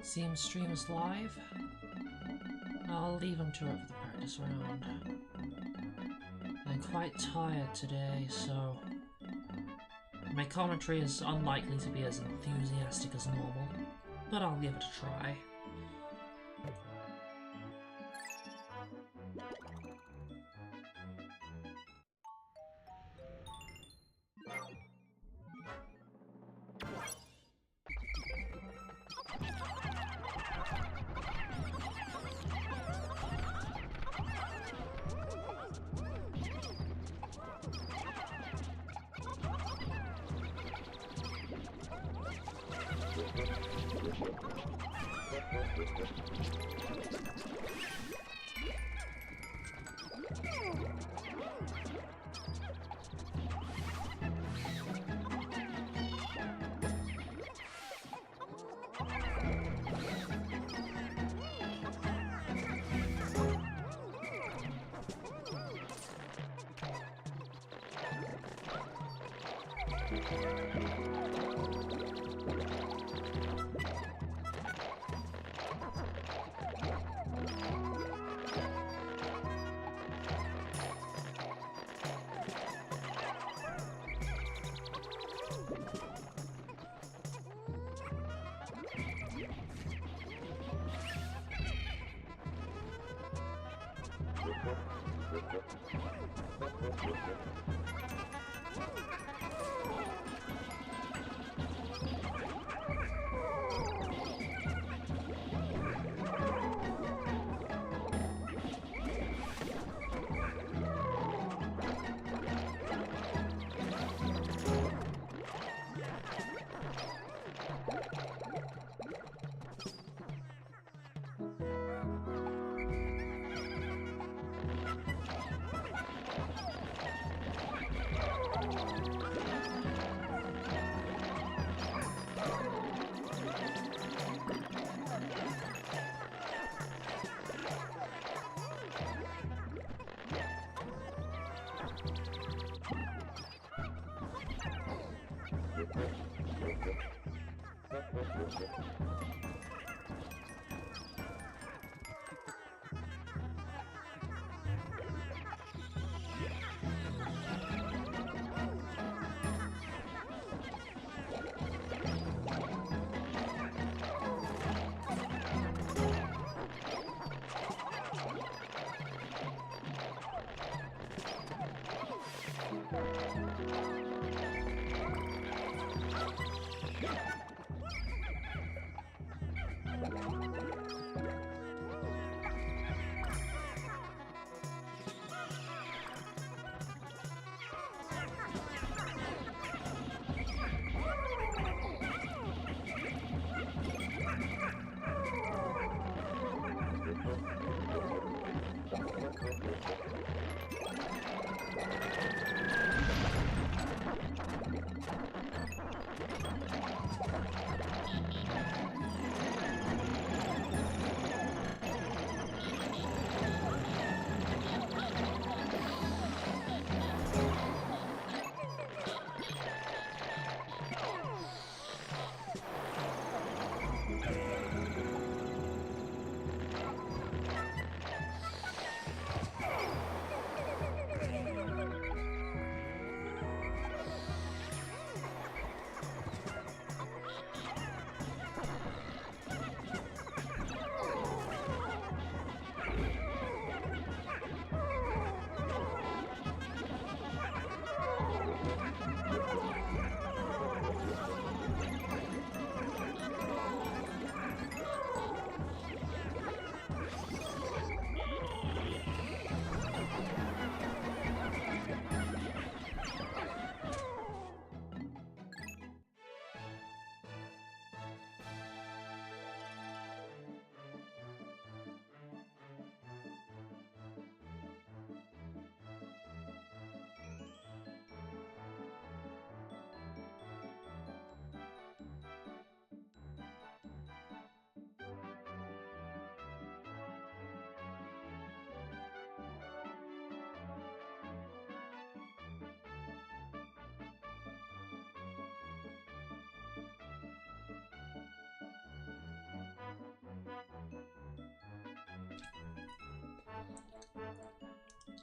Seems stream is live. I'll leave him to it for the practice round. I'm quite tired today, so my commentary is unlikely to be as enthusiastic as normal, but I'll give it a try.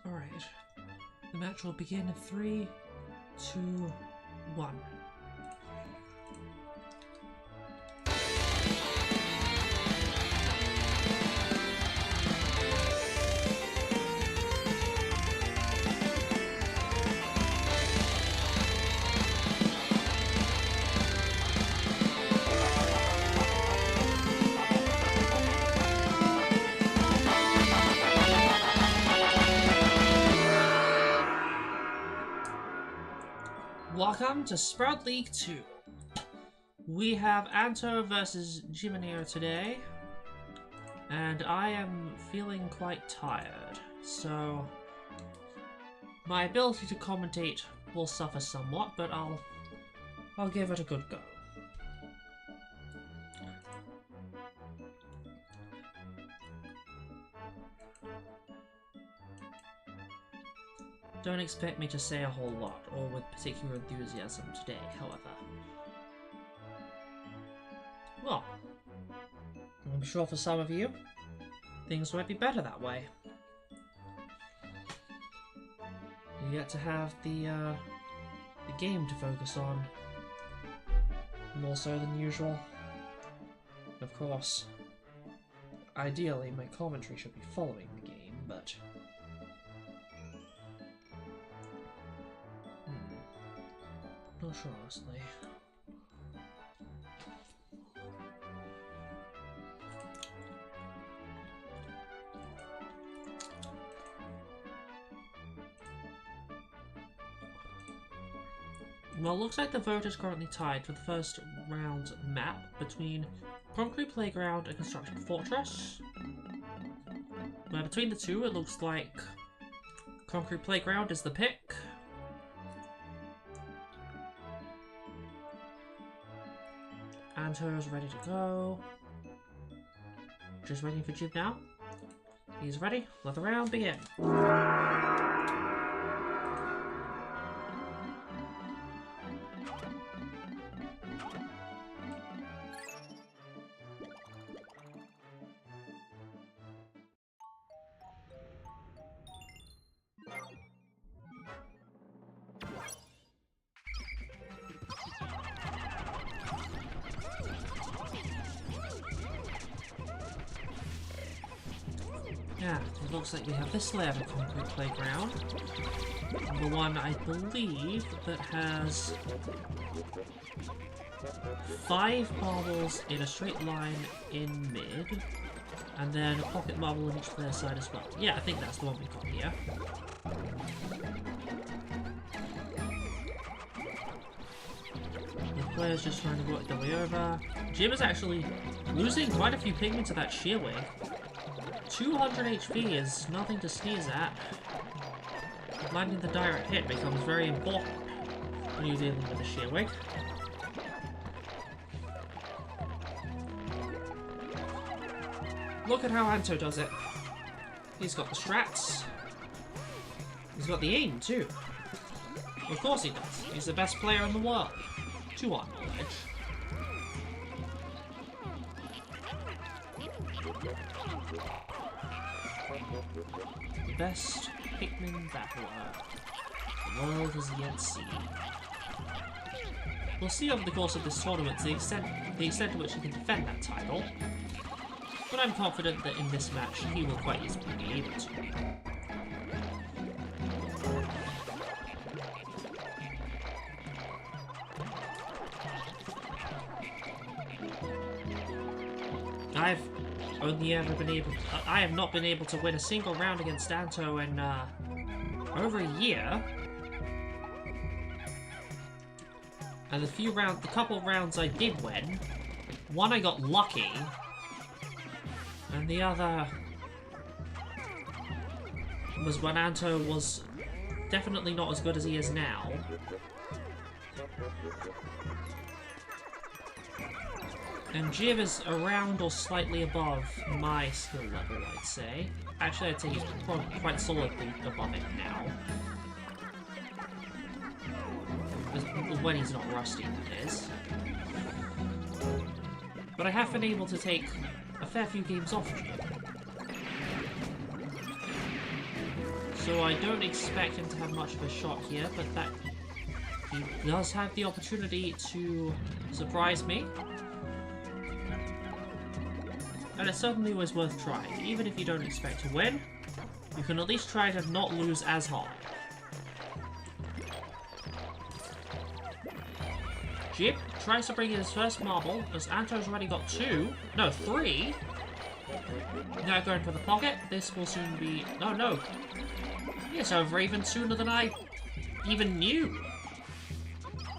Alright. The match will begin in 3, 2, 1. Welcome to Sprout League 2. We have Anto versus Jibaneo today, and I am feeling quite tired, so my ability to commentate will suffer somewhat, but I'll give it a good go. Don't expect me to say a whole lot, or with particular enthusiasm today, however. Well, I'm sure for some of you, things might be better that way. You get to have the game to focus on, more so than usual. Of course, ideally my commentary should be following the game, but not sure, honestly. Well, looks like the vote is currently tied for the first round map between Concrete Playground and Construction Fortress. Where between the two, it looks like Concrete Playground is the pick. Anto's ready to go. Just waiting for Jib now. He's ready. Let the round begin. Yeah, it looks like we have this layer of Concrete Playground. The one, I believe, that has 5 marbles in a straight line in mid, and then a pocket marble in each player side as well. Yeah, I think that's the one we got here. The player's just trying to work their way over. Jim is actually losing quite a few Pikmin to that sheer wing. 200 HP is nothing to sneeze at. Landing the direct hit becomes very important when you're dealing with a sheer wing. Look at how Anto does it. He's got the strats. He's got the aim too. Of course he does. He's the best player in the world. To our knowledge. The best Pikmin battler the world has yet seen. We'll see over the course of this tournament the extent to which he can defend that title, but I'm confident that in this match he will quite easily be able to. I have not been able to win a single round against Anto in over a year. And the couple rounds I did win, one I got lucky, and the other was when Anto was definitely not as good as he is now. And Jiv is around or slightly above my skill level, I'd say. Actually, I'd say he's probably quite solidly above it now. When he's not rusty, that is. But I have been able to take a fair few games off Jiv. so I don't expect him to have much of a shot here, but that he does have the opportunity to surprise me. And it certainly was worth trying. Even if you don't expect to win, you can at least try to not lose as hard. Jib tries to bring in his first marble, as Anto's already got 2. No, 3. Now going for the pocket. This will soon be... Oh, no. It's over even sooner than I even knew.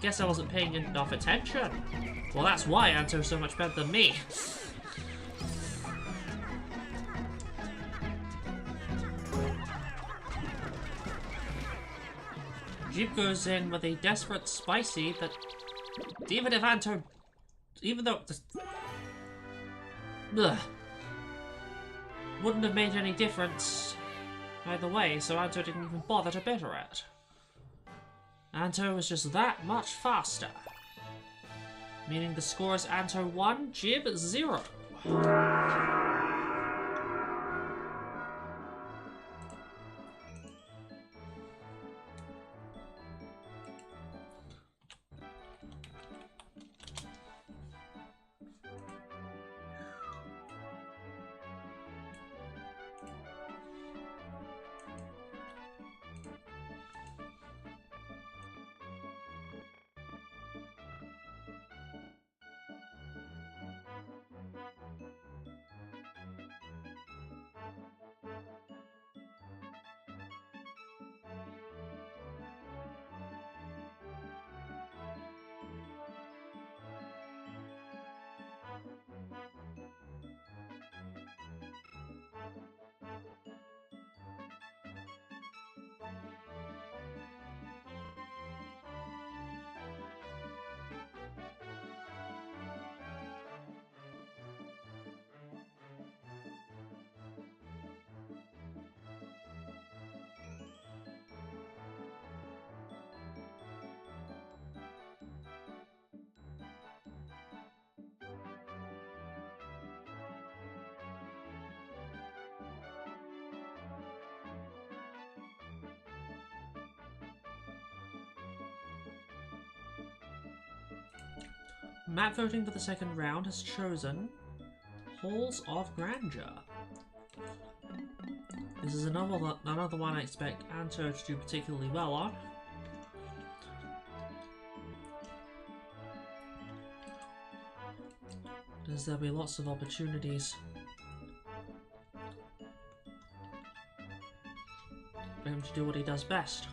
Guess I wasn't paying enough attention. Well, that's why Anto's so much better than me. Jib goes in with a desperate spicy that even if Anto... Even though... Ugh, wouldn't have made any difference either way, so Anto didn't even bother to bitter it. Anto was just that much faster. Meaning the score is Anto 1, Jib 0. Map voting for the second round has chosen Halls of Grandeur. This is another one I expect Anto to do particularly well on. As there'll be lots of opportunities for him to do what he does best.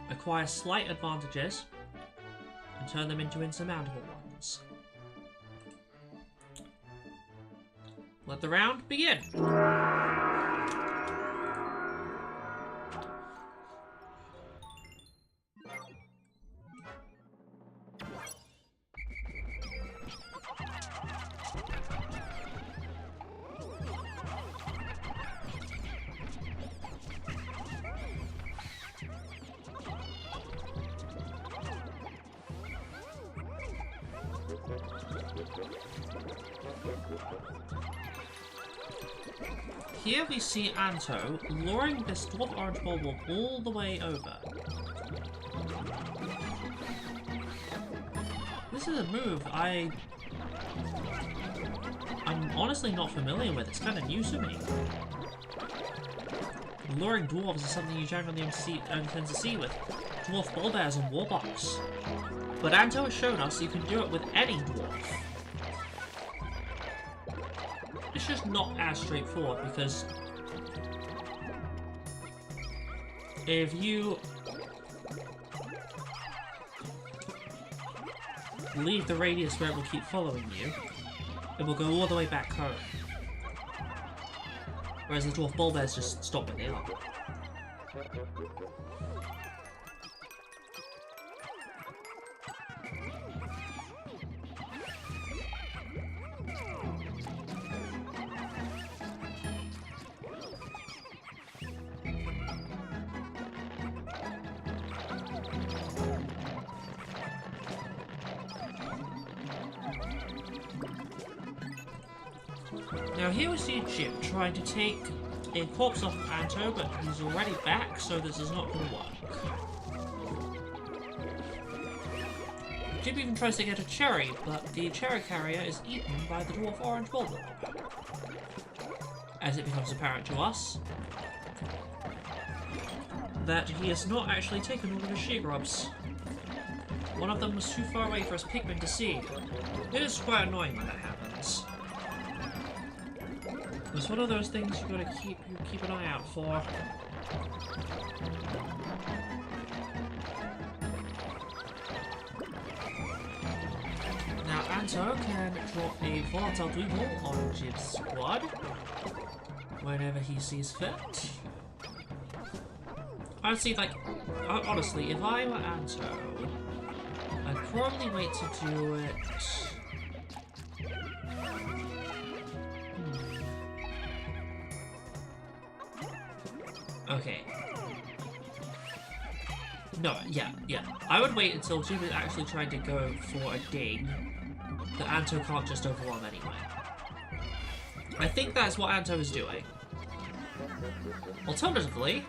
Acquire slight advantages and turn them into insurmountable ones. Let the round begin! Here we see Anto luring this dwarf orange bauble all the way over. This is a move I'm honestly not familiar with. It's kind of new to me. Luring dwarves is something you generally tend to see with dwarf ballbears and warbox. But Anto has shown us you can do it with any dwarf. It's just not as straightforward because if you leave the radius where it will keep following you, it will go all the way back home. Whereas the dwarf ballbears just stop where they are. Now here we see Jib trying to take a corpse off Anto, but he's already back, so this is not going to work. Jib even tries to get a cherry, but the cherry carrier is eaten by the dwarf orange bulldog. As it becomes apparent to us that he has not actually taken all of his she-grubs. One of them was too far away for his Pikmin to see. It is quite annoying when that happens. It's one of those things you gotta keep an eye out for. Now Anto can drop a volatile Dweeble on Jib's squad whenever he sees fit. Honestly, if I were Anto, I'd probably wait to do it. Okay. No, yeah. I would wait until Jib is actually trying to go for a dig that Anto can't just overwhelm anyway. I think that's what Anto is doing. Alternatively,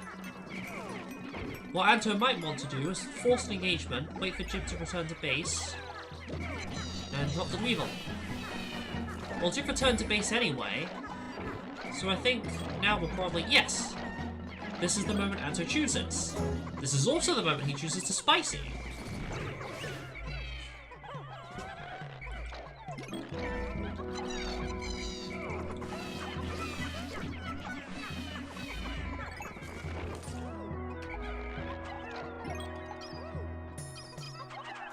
what Anto might want to do is force an engagement, wait for Jib to return to base, and drop the Weevil. Well, Jib returned to base anyway, so I think now we'll probably... Yes! This is the moment Anto chooses. This is also the moment he chooses to spicy.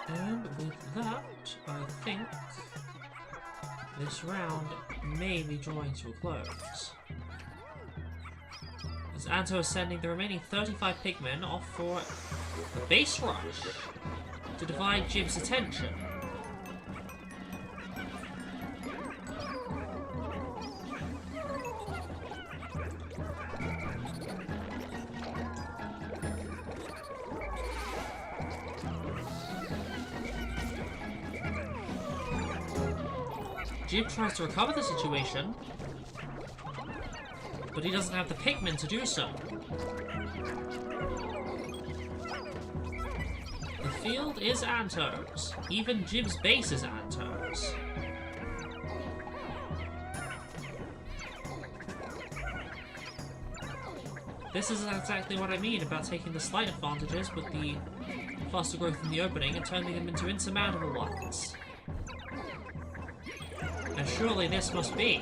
And with that, I think this round may be drawing to a close. As Anto is sending the remaining 35 Pikmin off for a base rush to divide Jib's attention. Jib tries to recover the situation, but he doesn't have the Pikmin to do so. The field is Anto's. Even Jib's base is Anto's. This is exactly what I mean about taking the slight advantages with the faster growth in the opening and turning them into insurmountable ones. And surely this must be.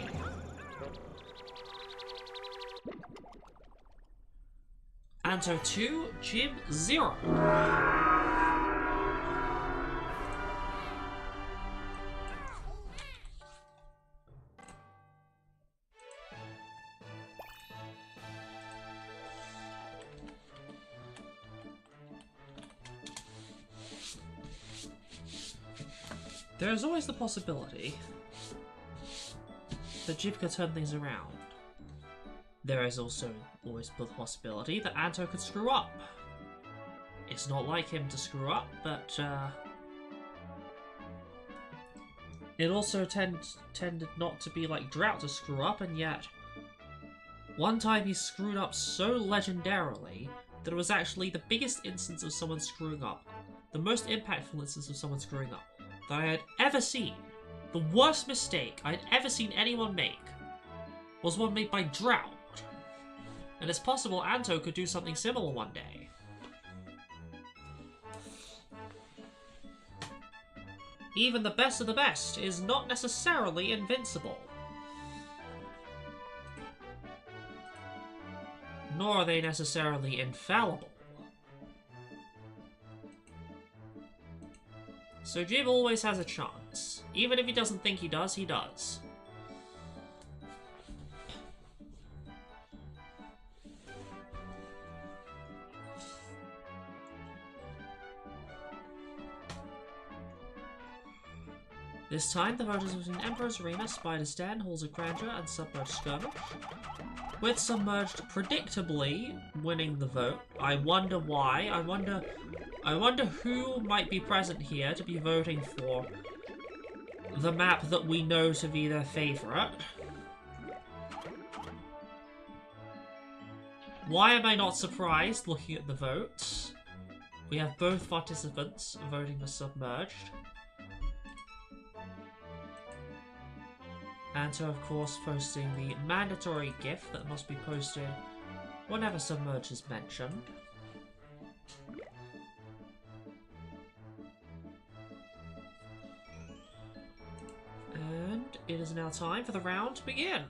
Anto 2, Jib 0. There is always the possibility that Jib could turn things around. There is also always the possibility that Anto could screw up. It's not like him to screw up, but it also tended not to be like Drought to screw up, and yet one time he screwed up so legendarily that it was actually the biggest instance of someone screwing up, the most impactful instance of someone screwing up that I had ever seen. The worst mistake I'd ever seen anyone make was one made by Drought. And it's possible Anto could do something similar one day. Even the best of the best is not necessarily invincible. Nor are they necessarily infallible. So Jib always has a chance. Even if he doesn't think he does, he does. This time, the vote is between Emperor's Arena, Spider's Den, Halls of Grandeur, and Submerged Skirmish. With Submerged predictably winning the vote. I wonder why. I wonder who might be present here to be voting for the map that we know to be their favourite. Why am I not surprised looking at the votes? We have both participants voting for Submerged. Anto, of course, posting the mandatory GIF that must be posted whenever Submerged is mentioned. And it is now time for the round to begin.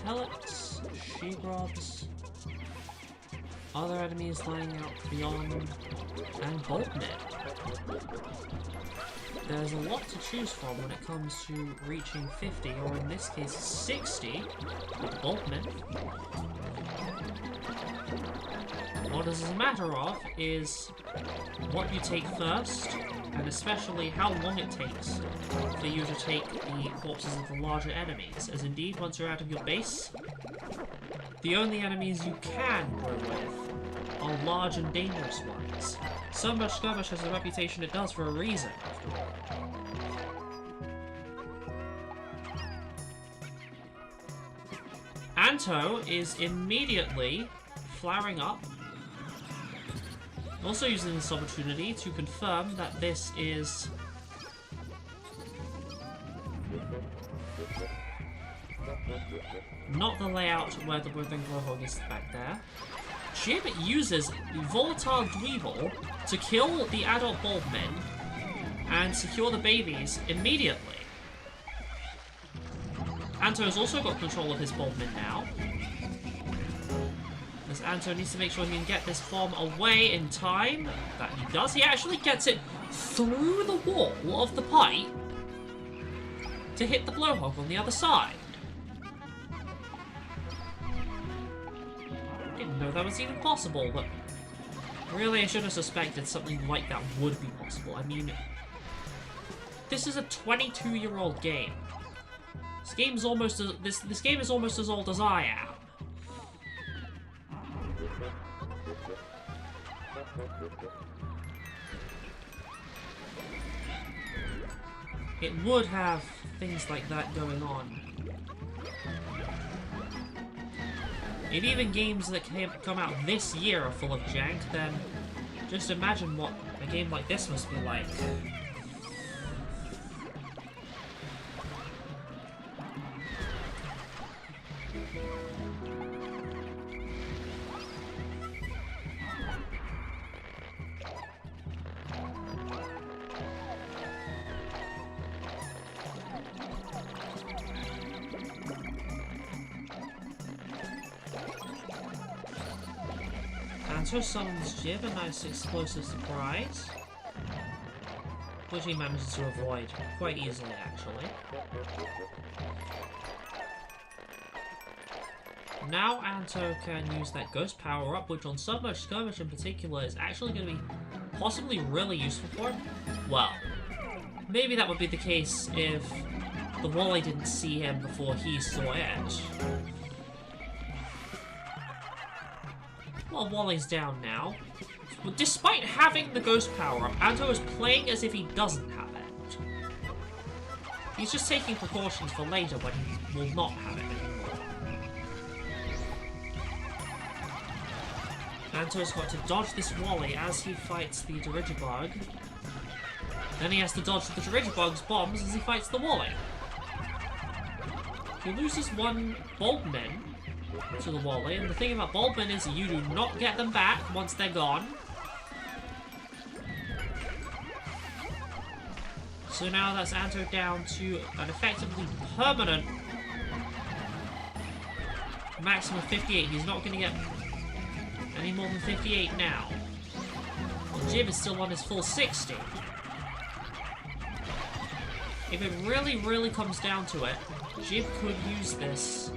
Pellets, she-grubs, other enemies lying out beyond, and Boltman. There's a lot to choose from when it comes to reaching 50, or in this case 60, with Boltman. What this is a matter of is what you take first, and especially how long it takes for you to take the corpses of the larger enemies, as indeed, once you're out of your base, the only enemies you can grow with are large and dangerous ones. Submerged Skirmish has the reputation it does for a reason, after all. Anto is immediately flaring up, also using this opportunity to confirm that this is not the layout where the Withering Glowhog is back there. Jib uses the Volatile Dweevil to kill the adult Bulbmin and secure the babies immediately. Anto has also got control of his Bulbmin now. As Anto needs to make sure he can get this bomb away in time. That he does. He actually gets it through the wall of the pipe to hit the Blowhog on the other side. Didn't know that was even possible, but really I should have suspected something like that would be possible. I mean, this is a 22-year-old game. This game's almost as, this game is almost as old as I am. It would have things like that going on. If even games that come out this year are full of jank, then just imagine what a game like this must be like. Anto summons Jib, a nice explosive surprise, which he manages to avoid quite easily, actually. Now Anto can use that ghost power-up, which on Submerged Skirmish in particular is actually going to be possibly really useful for him. Well, maybe that would be the case if the Wally didn't see him before he saw it. Well, Wally's down now. Despite having the ghost power-up, Anto is playing as if he doesn't have it. He's just taking precautions for later when he will not have it anymore. Anto's got to dodge this Wally as he fights the Dirigibug. Then he has to dodge the Dirigibug's bombs as he fights the Wally. He loses one Bulbmin to the Wally, and the thing about Bulbmin is you do not get them back once they're gone. So now that's Anto down to an effectively permanent maximum of 58. He's not going to get any more than 58 now. Well, Jib is still on his full 60. If it really, really comes down to it, Jib could use this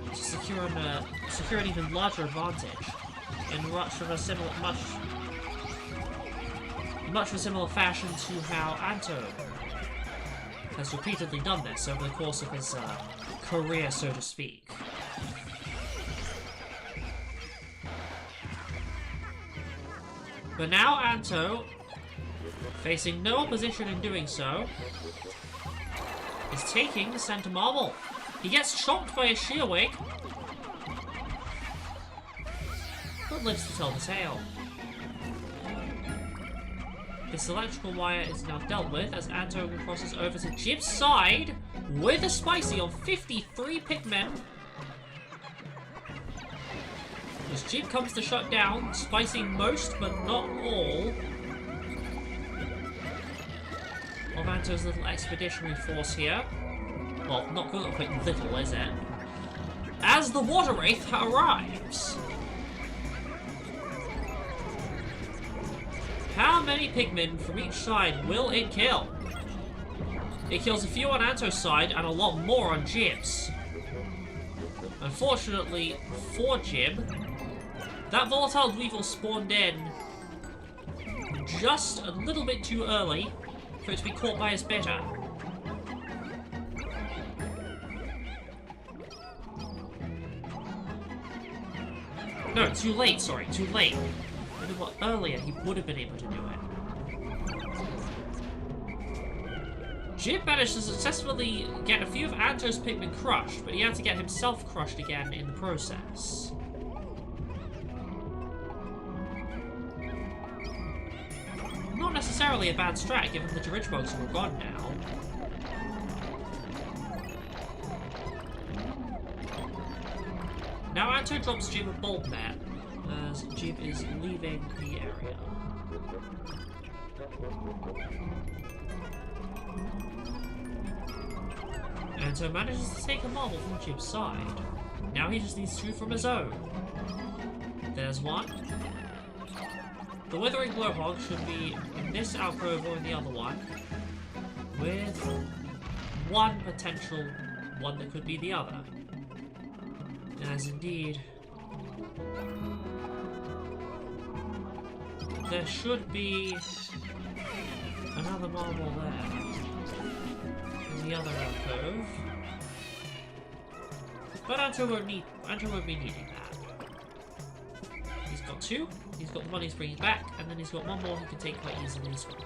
to secure an even larger advantage in much of a similar fashion to how Anto has repeatedly done this over the course of his career, so to speak. But now Anto, facing no opposition in doing so, is taking the center marble. He gets chopped by a sheer wig, but lives to tell the tale. This electrical wire is now dealt with as Anto crosses over to Jib's side with a spicy on 53 Pikmin. As Jib comes to shut down, spicy most but not all of Anto's little expeditionary force here. Well, not quite little, is it? As the Water Wraith arrives. How many Pikmin from each side will it kill? It kills a few on Anto's side and a lot more on Jib's. Unfortunately for Jib, that volatile weevil spawned in just a little bit too early for it to be caught by his bitter. No, too late, sorry, too late. What earlier he would have been able to do it. Jib managed to successfully get a few of Anto's Pikmin crushed, but he had to get himself crushed again in the process. Not necessarily a bad strat given the Ridge Bugs were gone now. Now Anto drops Jib a Bulb Net, as Jib is leaving the area. Anto manages to take a marble from Jib's side. Now he just needs two from his own. There's one. The Withering Blowhog should be in this alcove or in the other one, with one potential one that could be the other. As indeed, there should be another marble there in the other alcove, but Anto won't be needing that. He's got two. He's got the one he's bringing back, and then he's got one more he can take quite easily as well.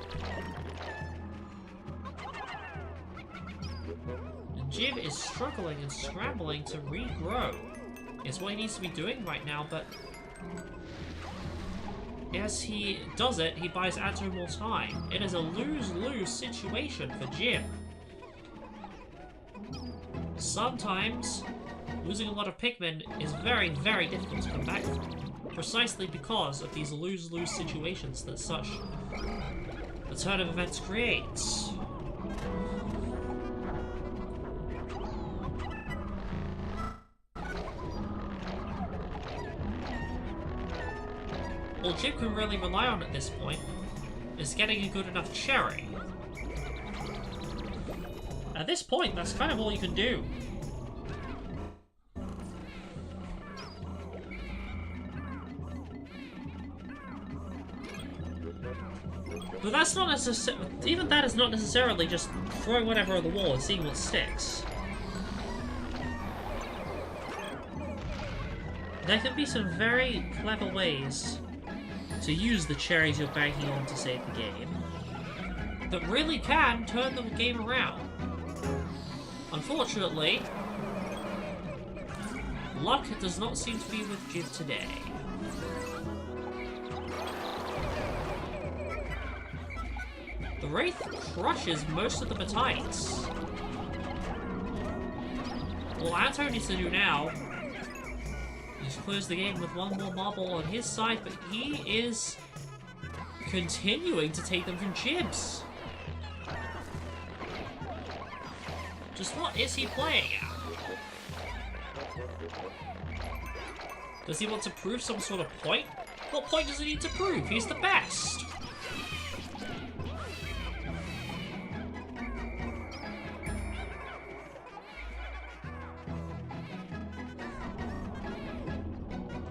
And Jib is struggling and scrambling to regrow. It's what he needs to be doing right now, but as he does it, he buys Anto more time. It is a lose-lose situation for Jib. Sometimes, losing a lot of Pikmin is very, very difficult to come back from, precisely because of these lose-lose situations that such a turn of events creates. All Jib can really rely on at this point is getting a good enough cherry. At this point, that's kind of all you can do. But that's not necessarily... Even that is not necessarily just throwing whatever on the wall and seeing what sticks. There can be some very clever ways to use the cherries you're banking on to save the game that really can turn the game around. Unfortunately, luck does not seem to be with Jib today. The Wraith crushes most of the Batites. All Anto needs to do now is close the game with one more marble on his side, but he is continuing to take them from Jib's. Just what is he playing at? Does he want to prove some sort of point? What point does he need to prove? He's the best!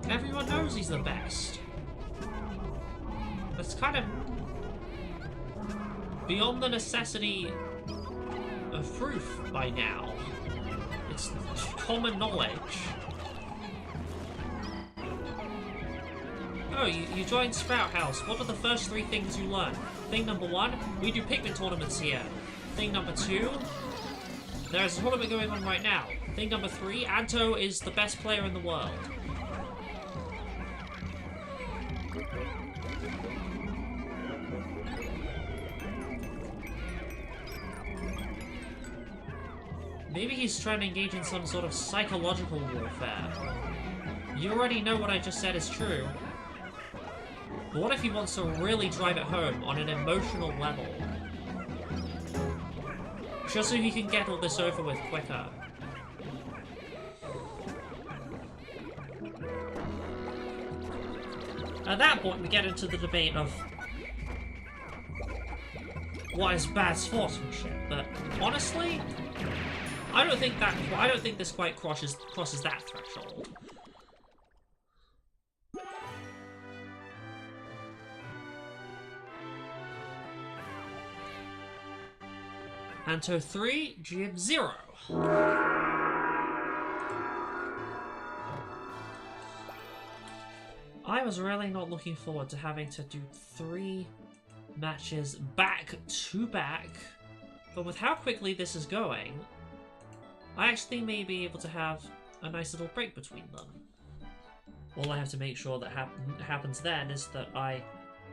Everyone knows he's the best. That's kind of beyond the necessity of proof by now. It's common knowledge. Oh, you joined Sprout House. What are the first 3 things you learn? Thing number 1, we do Pikmin tournaments here. Thing number 2, there is a tournament going on right now. Thing number 3, Anto is the best player in the world. Maybe he's trying to engage in some sort of psychological warfare. You already know what I just said is true. But what if he wants to really drive it home on an emotional level? Just so he can get all this over with quicker. At that point, we get into the debate of what is bad sportsmanship. But honestly, I don't think this quite crosses that threshold. Anto 3, Jib 0. I was really not looking forward to having to do 3 matches back to back, but with how quickly this is going, I actually may be able to have a nice little break between them. All I have to make sure that happens then is that I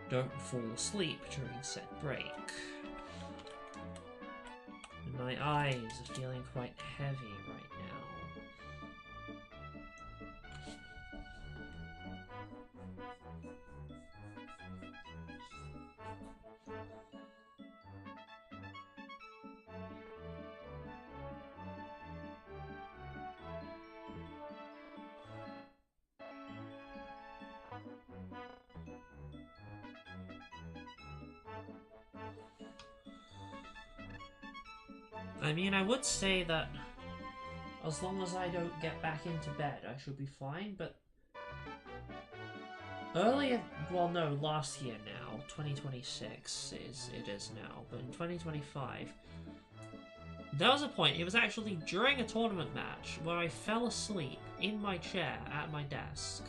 don't fall asleep during said break. And my eyes are feeling quite heavy right now. I mean, I would say that as long as I don't get back into bed, I should be fine, but earlier, well no, last year now, 2026 it is now, but in 2025, there was a point, it was actually during a tournament match, where I fell asleep in my chair at my desk.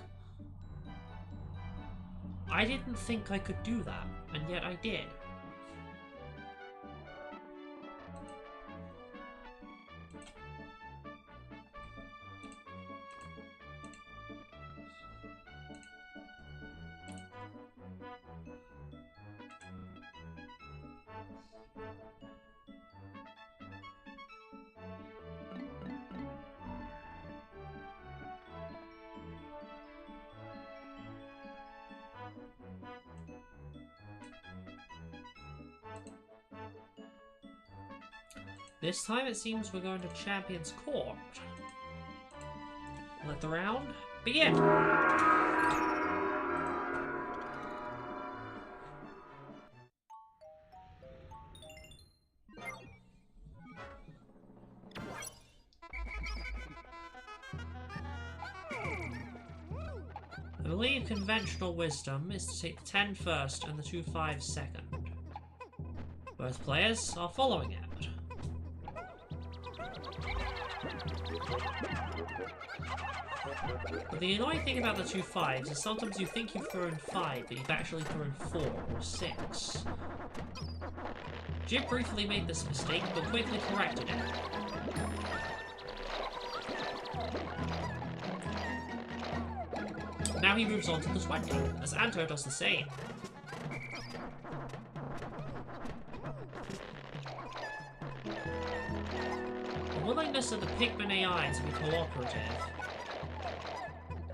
I didn't think I could do that, and yet I did. This time it seems we're going to Champion's Court. Let the round begin! I believe conventional wisdom is to take the 10 first and the 2 5 second. Both players are following it. But the annoying thing about the 2 5s is sometimes you think you've thrown 5, but you've actually thrown 4 or 6. Jib briefly made this mistake, but quickly corrected it. Now he moves on to the 20, as Anto does the same. The willingness of the Pikmin AI to be cooperative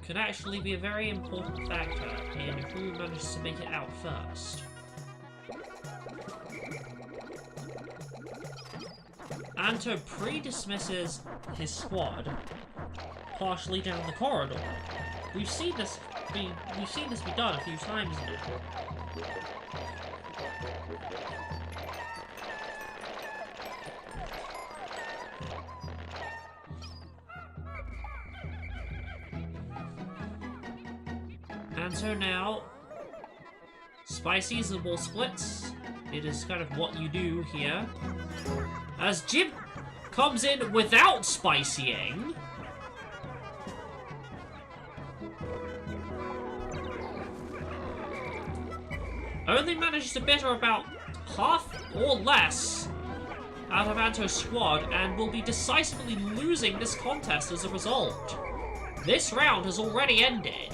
could actually be a very important factor in who manages to make it out first. Anto pre-dismisses his squad partially down the corridor. We've seen this be done a few times now. And so now, spices and ball splits. It is kind of what you do here. As Jib comes in without spicying. Only manages to bitter about half or less out of Anto's squad and will be decisively losing this contest as a result. This round has already ended.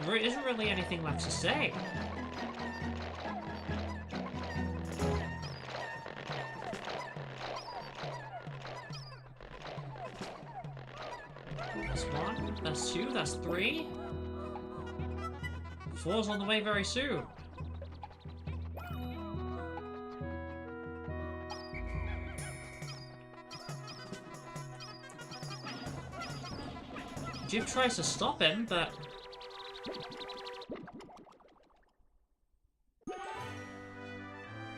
There isn't really anything left to say. That's one, that's two, that's three. Four's on the way very soon. Jib tries to stop him, but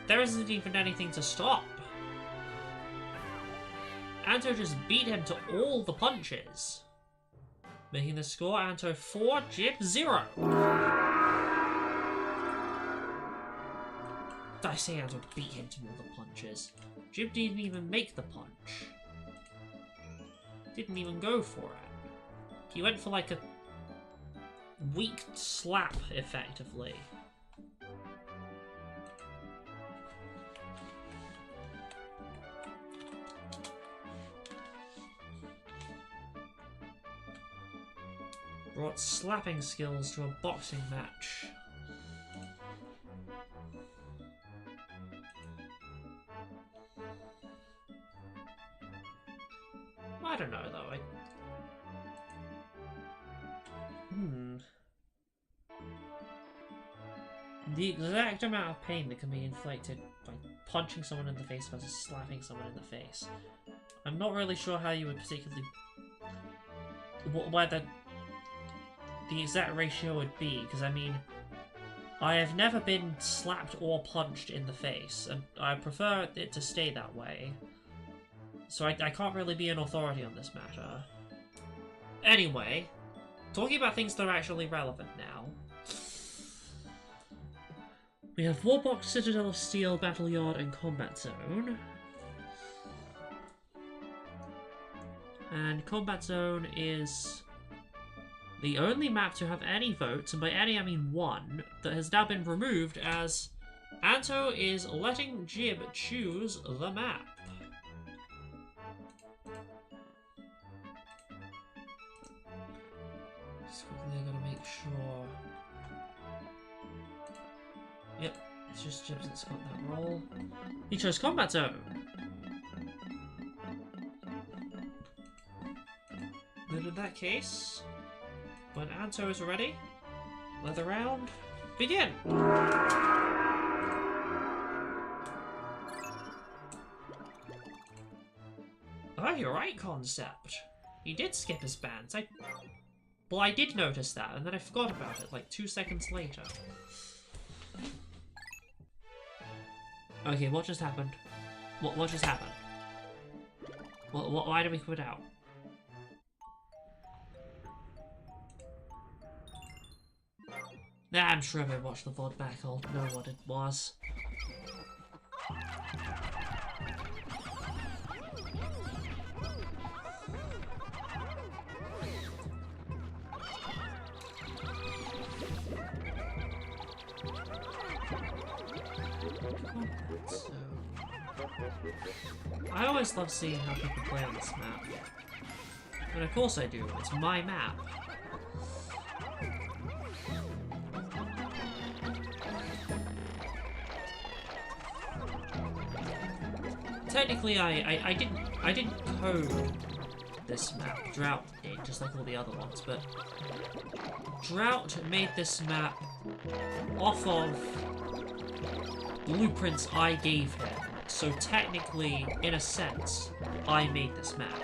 there isn't even anything to stop. Anto just beat him to all the punches, making the score Anto 4, Jib 0. I say Anto beat him to all the punches. Jib didn't even make the punch. Didn't even go for it. He went for like a weak slap, effectively. Brought slapping skills to a boxing match. I don't know though. The exact amount of pain that can be inflicted by punching someone in the face versus slapping someone in the face. I'm not really sure how you would particularly whether the exact ratio would be, because I mean, I have never been slapped or punched in the face, and I prefer it to stay that way. So I can't really be an authority on this matter. Anyway, talking about things that are actually relevant now. We have Warbox, Citadel of Steel, Battle Yard, and Combat Zone. And Combat Zone is the only map to have any votes, and by any I mean one, that has now been removed as Anto is letting Jib choose the map. Just quickly, I gotta make sure. Yep, it's just Jib that's got that role. He chose Combat Zone. Then in that case, when Anto is ready, let the round begin! Oh, you're right, Concept. He did skip his bands. Well, I did notice that, and then I forgot about it, like 2 seconds later. Okay, what just happened? What just happened? Why did we quit out? Nah, I'm sure if I watch the VOD back, I'll know what it was. So, I always love seeing how people play on this map. And of course I do, it's my map. Technically, I didn't code this map. Drought did, just like all the other ones, but Drought made this map off of blueprints I gave him. So technically, in a sense, I made this map.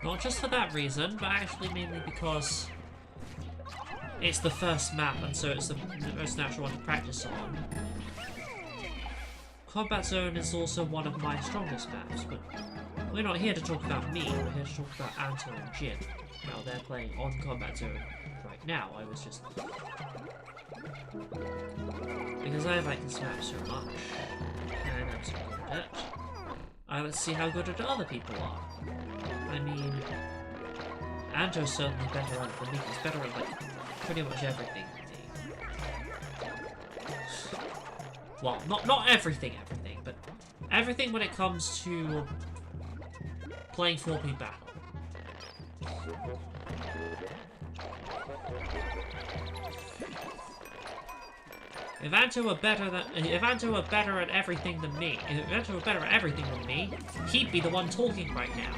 Not just for that reason, but actually mainly because it's the first map, and so it's the most natural one to practice on. Combat Zone is also one of my strongest maps, but we're not here to talk about me, we're here to talk about Anto and Jib. Now they're playing on Combat Zone right now. I was just... because I like this map so much, and I'm so good at it, let's see how good at other people are. I mean, Anto's certainly better at it than me. He's better at, like, pretty much everything than me. Well, not everything, but everything when it comes to playing 4P battle. If Anto were better at everything than me, he'd be the one talking right now.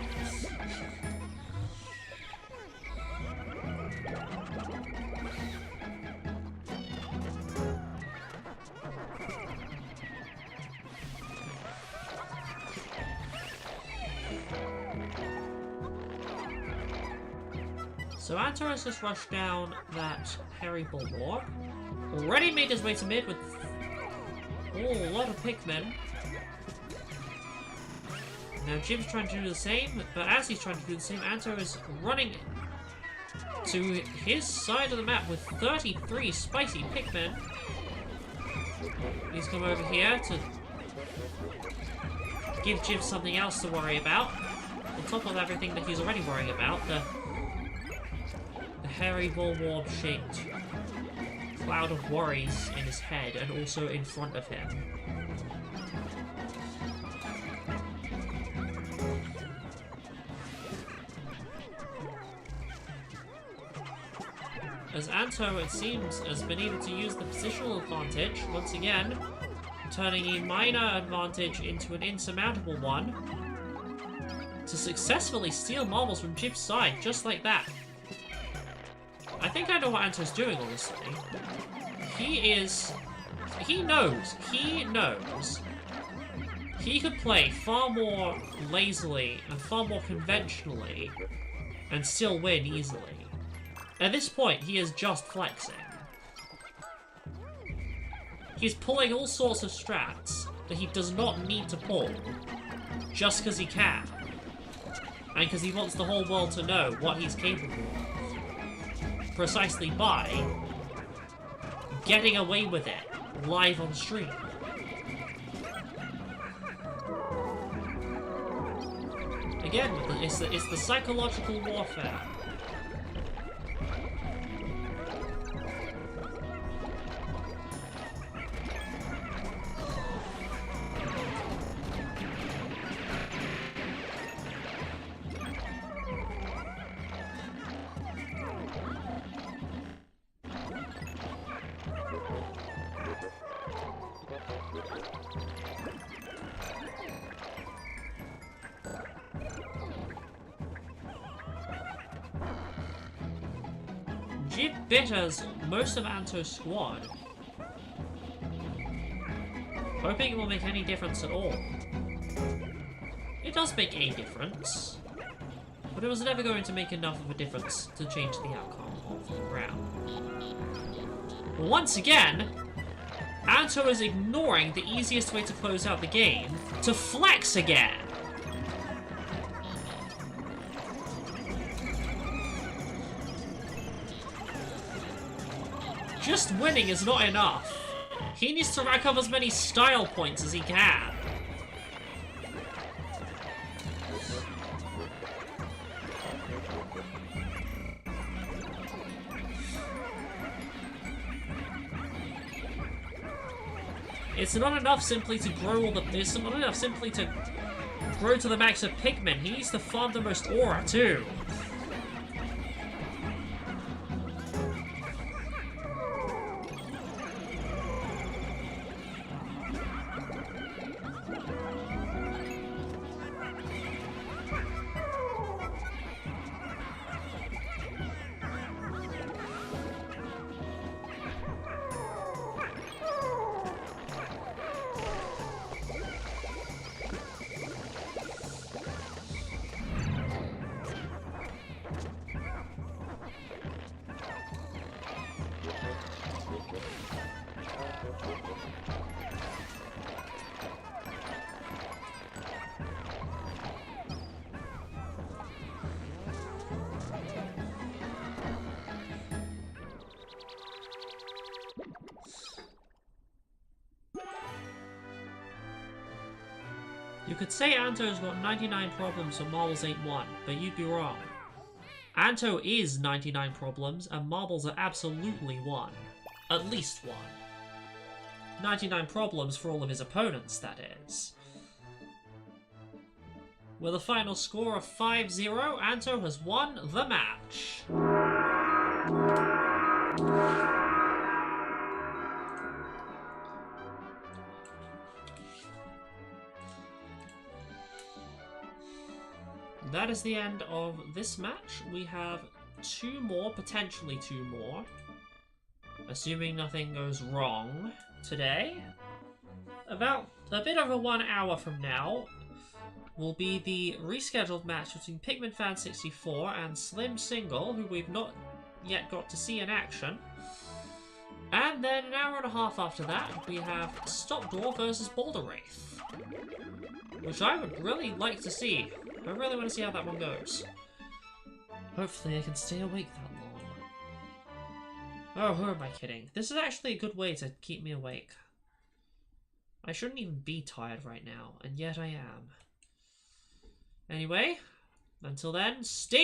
So Anto has just rushed down that hairy bulwark. Already made his way to mid with a lot of Pikmin. Now Jim's trying to do the same, but as he's trying to do the same, Anto is running to his side of the map with 33 spicy Pikmin. He's come over here to give Jim something else to worry about, on top of everything that he's already worrying about, the hairy bulwark-shaped cloud of worries in his head and also in front of him. As Anto, it seems, has been able to use the positional advantage, once again, turning a minor advantage into an insurmountable one, to successfully steal marbles from Jib's side, just like that. I think I know what Anto's doing, honestly. He knows. He could play far more lazily and far more conventionally and still win easily. At this point, he is just flexing. He's pulling all sorts of strats that he does not need to pull, just because he can. And because he wants the whole world to know what he's capable of. Precisely by getting away with it live on stream. Again, it's the psychological warfare. Jib bitters most of Anto's squad, hoping it will make any difference at all. It does make a difference, but it was never going to make enough of a difference to change the outcome of the round. Once again, Anto is ignoring the easiest way to close out the game, to flex again! Just winning is not enough. He needs to rack up as many style points as he can. It's not enough simply to grow all the... It's not enough simply to grow to the max of Pikmin. He needs to farm the most aura, too. You could say Anto's got 99 problems so Marbles ain't one, but you'd be wrong. Anto is 99 problems, and Marbles are absolutely one. At least one. 99 problems for all of his opponents, that is. With a final score of 5-0, Anto has won the match. That is the end of this match. We have 2 more, potentially 2 more. Assuming nothing goes wrong today. About a bit over 1 hour from now will be the rescheduled match between Pikmin Fan 64 and Slim Single, who we've not yet got to see in action. And then an hour and a half after that, we have Stop Door versus Boulder Wraith, which I would really like to see. I really want to see how that one goes. Hopefully I can stay awake that long. Oh, who am I kidding? This is actually a good way to keep me awake. I shouldn't even be tired right now, and yet I am. Anyway, until then, stay